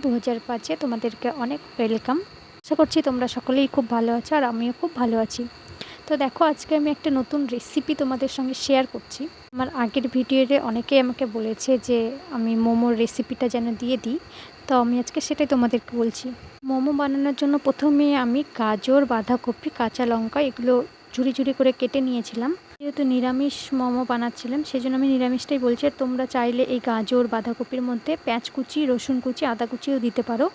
2005-এ তোমাদেরকে অনেক ওয়েলকাম। আশা করছি তোমরা সকলেই খুব ভালো আছো আর আমিও খুব ভালো আছি। তো দেখো, আজকে আমি একটা নতুন রেসিপি তোমাদের সঙ্গে শেয়ার করছি। আমার আগের ভিডিওতে অনেকেই আমাকে বলেছে যে আমি মোমোর রেসিপিটা যেন দিয়ে দিই, তো আমি আজকে সেটাই তোমাদেরকে বলছি। মোমো বানানোর জন্য প্রথমে আমি গাজর, বাঁধাকপি, কাঁচা লঙ্কা এগুলো ঝুরি ঝুরি করে কেটে নিয়েছিলাম। যেহেতু নিরামিষ মোমো বানাচ্ছিলাম সেই জন্য আমি নিরামিষটাই বলছি। আর তোমরা চাইলে এই গাজর, বাঁধাকপির মধ্যে পেঁয়াজ কুচি, রসুন কুচি, আদা কুচিও দিতে পারো।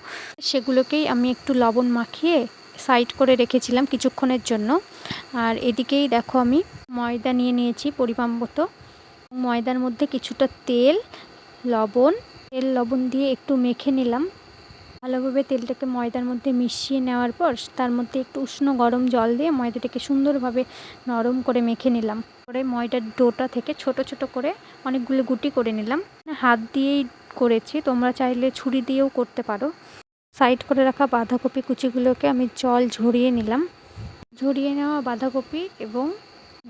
সেগুলোকেই আমি একটু লবণ মাখিয়ে সাইড করে রেখেছিলাম কিছুক্ষণের জন্য। আর এদিকেই দেখো, আমি ময়দা নিয়ে নিয়েছি পরিমাণ মতো। ময়দার মধ্যে কিছুটা তেল লবণ দিয়ে একটু মেখে নিলাম। ভালোভাবে তেলটাকে ময়দার মধ্যে মিশিয়ে নেওয়ার পর তার মধ্যে একটু উষ্ণ গরম জল দিয়ে ময়দাটাকে সুন্দরভাবে নরম করে মেখে নিলাম। পরে ময়দার ডোটা থেকে ছোট ছোট করে অনেকগুলো গুটি করে নিলাম। হাত দিয়েই করেছি, তোমরা চাইলে ছুরি দিয়েও করতে পারো। সাইড করে রাখা বাঁধাকপি কুচিগুলোকে আমি জল ঝরিয়ে নিলাম। ঝরিয়ে নেওয়া বাঁধাকপি এবং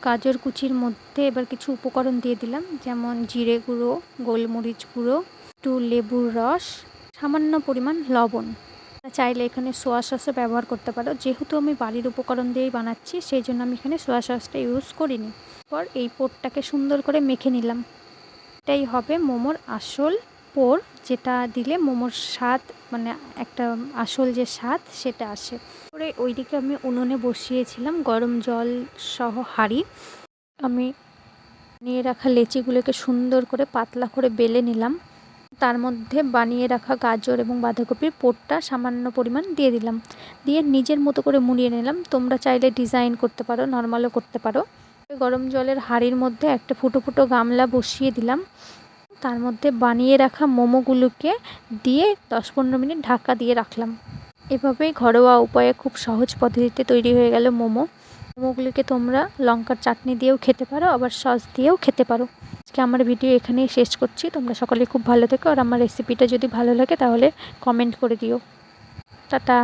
গাজর কুচির মধ্যে এবার কিছু উপকরণ দিয়ে দিলাম, যেমন জিরে গুঁড়ো, গোলমরিচ গুঁড়ো, একটু লেবুর রস, সামান্য পরিমাণ লবণ। চাইলে এখানে সোয়া সসও ব্যবহার করতে পারো। যেহেতু আমি বাড়ির উপকরণ দিয়েই বানাচ্ছি সেই জন্য আমি এখানে সোয়া সসটা ইউজ করিনি। পর এই পোরটাকে সুন্দর করে মেখে নিলাম। এটাই হবে মোমোর আসল পোর, যেটা দিলে মোমোর স্বাদ, মানে একটা আসল যে স্বাদ সেটা আসে। পরে ওইদিকে আমি উনুনে বসিয়েছিলাম গরম জল সহ হাঁড়ি। আমি নিয়ে রাখা লেচিগুলোকে সুন্দর করে পাতলা করে বেলে নিলাম। তার মধ্যে বানিয়ে রাখা গাজর এবং বাঁধাকপির পোরটা সামান্য পরিমাণ দিয়ে দিলাম। দিয়ে নিজের মতো করে মুড়িয়ে নিলাম। তোমরা চাইলে ডিজাইন করতে পারো, নর্মালও করতে পারো। গরম জলের হাঁড়ির মধ্যে একটা ফুটো ফুটো গামলা বসিয়ে দিলাম। তার মধ্যে বানিয়ে রাখা মোমোগুলোকে দিয়ে 10-15 মিনিট ঢাকা দিয়ে রাখলাম। এভাবেই ঘরোয়া উপায়ে খুব সহজ পদ্ধতিতে তৈরি হয়ে গেল মোমোগুলিকে তোমরা লঙ্কার চাটনি দিয়েও খেতে পারো, আবার সস দিয়েও খেতে পারো। আজকে আমার ভিডিও এখানেই শেষ করছি। তোমরা সকলে খুব ভালো থেকো, আর আমার রেসিপিটা যদি ভালো লাগে তাহলে কমেন্ট করে দিও। টাটা।